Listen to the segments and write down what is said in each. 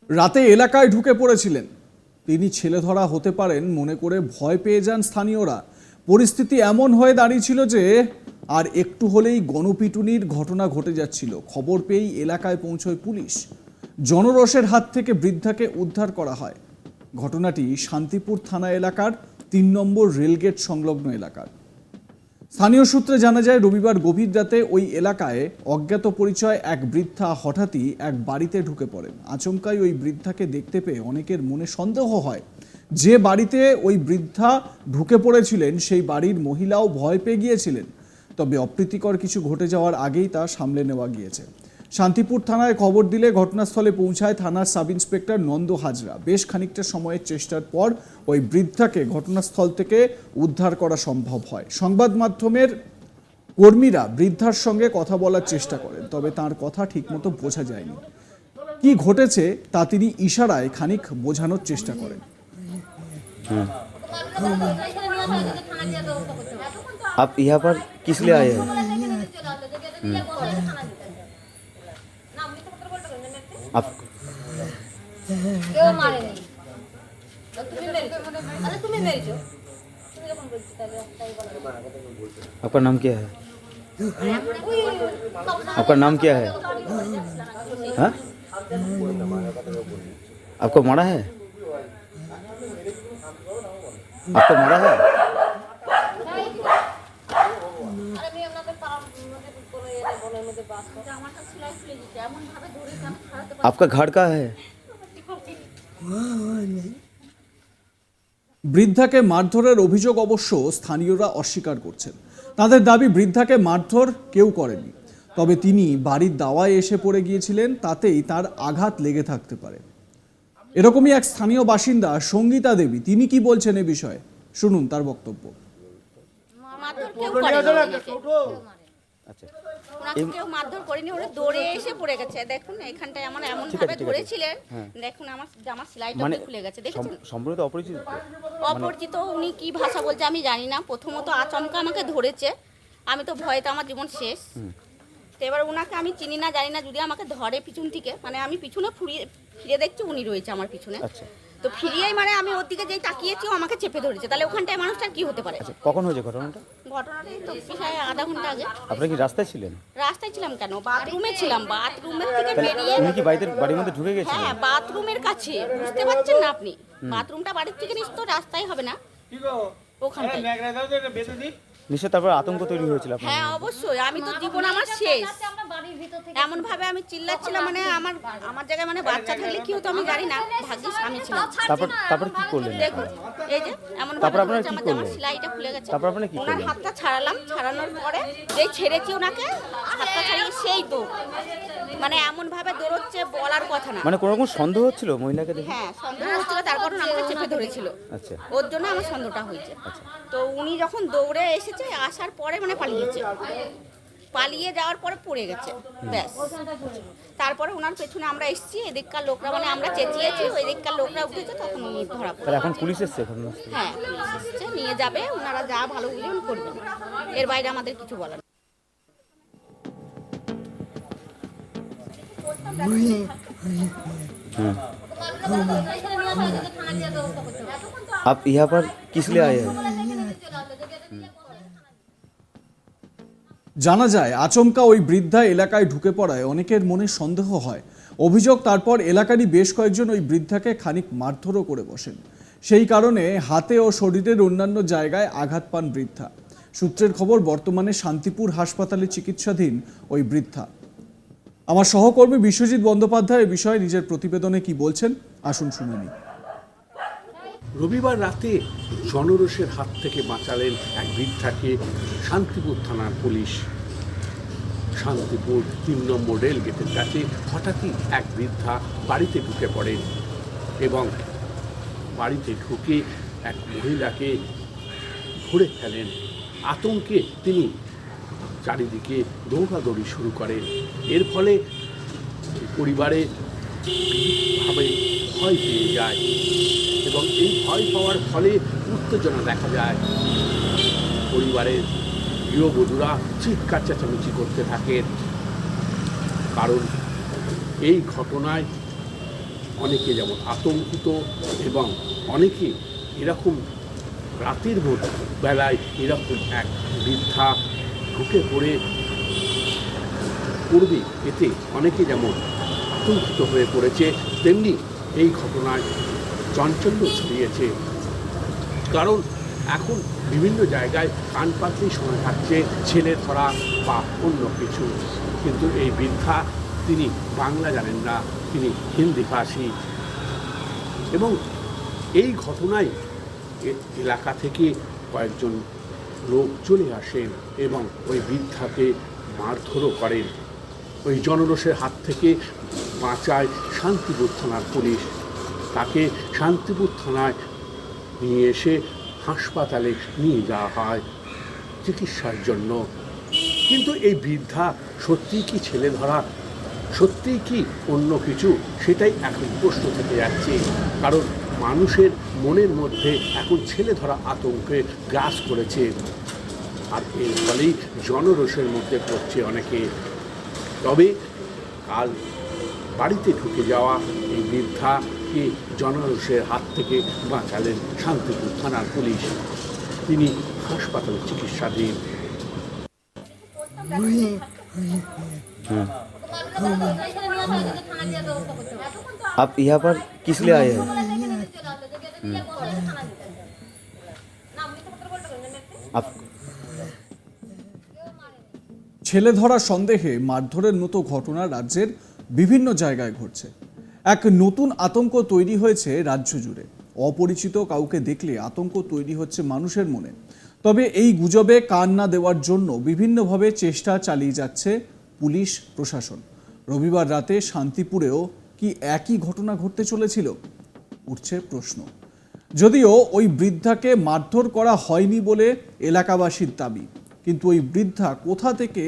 রাতে এলাকায় ঢুকে পড়েছিলেন। তিনি ছেলেধরা হতে পারেন মনে করে ভয় পেয়ে যান স্থানীয়রা। পরিস্থিতি এমন হয়ে দাঁড়িয়েছিল যে আর একটু হলেই গণপিটুনির ঘটনা ঘটে যাচ্ছিল। খবর পেয়েই এলাকায় পৌঁছয় পুলিশ। জনরোষের হাত থেকে বৃদ্ধাকে উদ্ধার করা হয়। ঘটনাটি শান্তিপুর থানা এলাকার ৩ নম্বর রেলগেট সংলগ্ন এলাকার। স্থানীয় সূত্রে জানা যায়, রবিবার গভীর রাতে ওই এলাকায় অজ্ঞাত পরিচয় এক বৃদ্ধা হঠাৎই এক বাড়িতে ঢুকে পড়েন। আচমকাই ওই বৃদ্ধাকে দেখতে পেয়ে অনেকের মনে সন্দেহ হয়। যে বাড়িতে ওই বৃদ্ধা ঢুকে পড়েছিলেন সেই বাড়ির মহিলাও ভয় পেয়ে গিয়েছিলেন। তবে অপ্রীতিকর কিছু ঘটে যাওয়ার আগেই তা সামলে নেওয়া গিয়েছে। শান্তিপুর থানায় খবর দিলে ঘটনাস্থলে পৌঁছায় থানার সাব ইন্সপেক্টর নন্দ হাজরা। বেশ খানিকটা সময়ের চেষ্টার পর ওই বৃদ্ধাকে ঘটনাস্থল থেকে উদ্ধার করা সম্ভব হয়। সংবাদ মাধ্যমের কর্মীরা বৃদ্ধার সঙ্গে কথা বলার চেষ্টা করেন, তবে তার কথা ঠিকমতো বোঝা যায়নি। কি ঘটেছে তা তিনি ইশারায় খানিক বোঝানোর চেষ্টা করেন। आप यहाँ पर किस लिए आए हैं? आप आपका नाम क्या है? आपका नाम क्या है? हाँ? आपको मारा है? आपको मारा है? आपका घर कहाँ है? বৃদ্ধাকে মারধরের অভিযোগ অবশ্য স্থানীয়রা অস্বীকার করছেন। তাদের দাবি, বৃদ্ধাকে মারধর কেউ করেনি, তবে তিনি বাড়ির দাওয়ায় এসে পড়ে গিয়েছিলেন, তাতেই তার আঘাত লেগে থাকতে পারে। এরকমই এক স্থানীয় বাসিন্দা সঙ্গীতা দেবী, তিনি কি বলছেন এ বিষয়ে শুনুন তার বক্তব্য। কেউ মারধর করেনি, ওরা দৌড়ে এসে পড়ে গেছে। দেখুন এখানটায় আমার এমন ভাবে ধরেছিলেন, দেখুন আমার জামার সেলাইটা খুলে গেছে, দেখেছেন? সম্পূর্ণ অপরিচিত। অপরিচিত উনি কি ভাষা বলছে আমি জানি না। প্রথমত আচমকা আমাকে ধরেছে, আমি তো ভয়তে আমার জীবন শেষ। তো এবার ওনাকে আমি চিনি না জানি না, যদি আমাকে ধরে পিছন থেকে, মানে আমি পিছনে ফিরে দেখছি উনি রয়েছে আমার পিছনে। তো ফিরিয়েই মানে আমি ওর দিকে যেই তাকিয়েছি ও আমাকে চেপে ধরেছে। তাহলে ওখানটায় মানুষটার কি হতে পারে? কখন হয়েছে ঘটনাটা? ঘটনাটা তো প্রায় আধা ঘন্টা আগে। আপনি কি রাস্তায় ছিলেন? রাস্তায় ছিলাম কেন, বাথরুমে ছিলাম। বাথরুমের থেকে বেরিয়ে উনি কি বাড়ির মধ্যে ঢুকে গেছিলেন? হ্যাঁ, বাথরুমের কাছে, বুঝতে পারছেন না আপনি? বাথরুমটা বাড়ির থেকে নিশ্চয় রাস্তায় হবে না, ওখানটায়। নিশ্চয় তারপর আতঙ্ক তৈরি হয়েছিল আপনার? হ্যাঁ অবশ্যই, আমি তো জীবন আমার শেষ। এমন ভাবে আমি চিল্লাচ্ছিলাম, মানে আমার জায়গায় মানে বাচ্চা থাকলে কি হতো আমি জানি না, ভাগ্যিস আমি ছিলাম। তারপর কি করলেন? দেখুন এই যে এমন ভাবে আমার জামার সেলাইটা খুলে গেছে। তারপর আপনি কি করলেন? ওনার হাতটা ছাড়ালাম, ছাড়ানোর পরে যেই ছেড়েছি ওনাকে, হাতটা ছাড়িয়ে সেই দৌড়, মানে এমন ভাবে দৌড়চ্ছে বলার কথা না। মানে কোনো রকম সন্দেহ হচ্ছিল মহিলাকে দেখে? হ্যাঁ সন্দেহ হচ্ছিল, তার কারণ আমাকে চেপে ধরেছিল। আচ্ছা, ওর জন্য আমার সন্দেহটা হয়েছে। তো উনি যখন দৌড়ে এসেছে, আসার পরে মানে পালিয়ে যাওয়ার পরে পড়ে গেছে, ব্যাস। তারপরে ওনার পেছনে আমরা এসেছি, এদিককার লোকরা, মানে আমরা চেঁচিয়েছি, ওই দিককার লোকরা উঠেছে, তখন উনি ধরা পড়ে। এখন পুলিশ এসছে? হ্যাঁ পুলিশ এসছে, নিয়ে যাবে, ওনারা যা ভালো বুঝবেন করবেন, এর বাইরে আমাদের কিছু বলার নেই। आप यहाँ पर किस लिए आए हैं? জানা যায়, আচমকা ওই বৃদ্ধা এলাকায় ঢুকে পড়ায় অনেকের মনে সন্দেহ হয়। অভিযোগ, তারপর এলাকারই বেশ কয়েকজন ওই বৃদ্ধাকে খানিক মারধরও করে বসেন। সেই কারণে হাতে ও শরীরের অন্যান্য জায়গায় আঘাত পান বৃদ্ধা। সূত্রের খবর, বর্তমানে শান্তিপুর হাসপাতালে চিকিৎসাধীন ওই বৃদ্ধা। আমার সহকর্মী বিশ্বজিৎ বন্দ্যোপাধ্যায় এ বিষয়ে নিজের প্রতিবেদনে কি বলছেন, আসুন শুনে নিই। রবিবার রাতে জনরোষের হাত থেকে বাঁচালেন এক বৃদ্ধাকে শান্তিপুর থানার পুলিশ। শান্তিপুর ৩ নম্বর রেল গেটের কাছে হঠাৎই এক বৃদ্ধা বাড়িতে ঢুকে পড়েন এবং বাড়িতে ঢুকে এক মহিলাকে ধরে ফেলেন। আতঙ্কে তিনি চারিদিকে দৌড়াদৌড়ি শুরু করেন। এর ফলে পরিবারে বিভিন্নভাবে ভয় পেয়ে যায় এবং এই ভয় পাওয়ার ফলে উত্তেজনা দেখা যায়। পরিবারের গৃহবধূরা চিৎকার চেঁচামেচি করতে থাকেন, কারণ এই ঘটনায় অনেকে যেমন আতঙ্কিত এবং অনেকে এরকম রাতের বেলায় এরকম এক বৃদ্ধা ঢুকে পড়বে এতে অনেকে যেমন আতঙ্কিত হয়ে পড়েছে, তেমনি এই ঘটনায় চাঞ্চল্য ছড়িয়েছে। কারণ এখন বিভিন্ন জায়গায় কান পাতলেই শোনা যাচ্ছে ছেলে ধরা বা অন্য কিছু, কিন্তু এই বৃদ্ধা তিনি বাংলা জানেন না, তিনি হিন্দি ভাষী। এবং এই ঘটনায় এলাকা থেকে কয়েকজন লোক চলে আসেন এবং ওই বৃদ্ধাকে মারধরও করেন। ওই জনরোষের হাত থেকে বাঁচায় শান্তিপুর থানার পুলিশ। তাকে শান্তিপুর থানায় নিয়ে এসে হাসপাতালে নিয়ে যাওয়া হয় চিকিৎসার জন্য। কিন্তু এই বৃদ্ধা সত্যিই কি ছেলে ধরা, সত্যিই কি অন্য কিছু, সেটাই এখন প্রশ্ন থেকে যাচ্ছে। কারণ মানুষের মনের মধ্যে এখন ছেলে ধরা আতঙ্কে গ্রাস করেছে, আর এর ফলেই জনরোষের মধ্যে পড়ছে অনেকে। তবে কাল বাড়িতে ঢুকে যাওয়া এই বৃদ্ধাকে জনরোষের হাত থেকে বাঁচালেন শান্তিপুর থানার পুলিশ। তিনি হাসপাতালে চিকিৎসাধীন। आप यहाँ पर किस लिए आए हैं? आप ছেলে ধরা সন্দেহে মারধরের মতো ঘটনা রাজ্যের বিভিন্ন জায়গায় ঘটছে। এক নতুন আতঙ্ক তৈরি হয়েছে রাজ্য জুড়ে। অপরিচিত কাউকে দেখলে আতঙ্ক তৈরি হচ্ছে মানুষের মনে। তবে এই গুজবে কান না দেওয়ার জন্য বিভিন্নভাবে চেষ্টা চালিয়ে যাচ্ছে পুলিশ প্রশাসন। রবিবার রাতে শান্তিপুরেও কি একই ঘটনা ঘটতে চলেছিল, উঠছে প্রশ্ন। যদিও ওই বৃদ্ধাকে মারধর করা হয়নি বলে এলাকাবাসীর দাবি, কিন্তু ওই বৃদ্ধা কোথা থেকে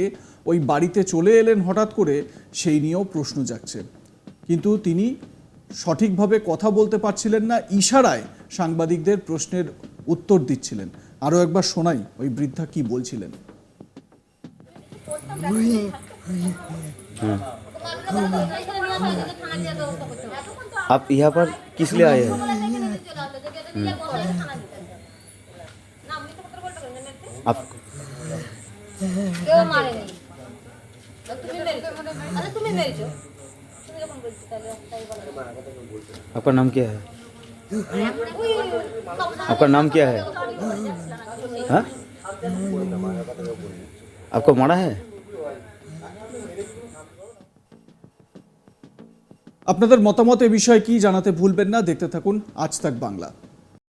ওই বাড়িতে চলে এলেন হঠাৎ করে, সেই নিয়েও প্রশ্ন জাগছে। কিন্তু তিনি সঠিকভাবে কথা বলতে পারছিলেন না, ইশারায় সাংবাদিকদের প্রশ্নের উত্তর দিচ্ছিলেন। আরও একবার শোনাই ওই বৃদ্ধা কি বলছিলেন। आप यहाँ पर किस लिए आए हैं? आप কেউ মারেনি, তুমি মেরেছো। আরে তুমি মেরেছো, তুমি যখন বলছো তাহলে তাই বলো। आपका नाम क्या है? आपका नाम क्या है? हाँ? आपको मारा है? আপনাদের মতামত এ বিষয়ে কি জানাতে ভুলবেন না। দেখতে থাকুন আজ তাক বাংলা।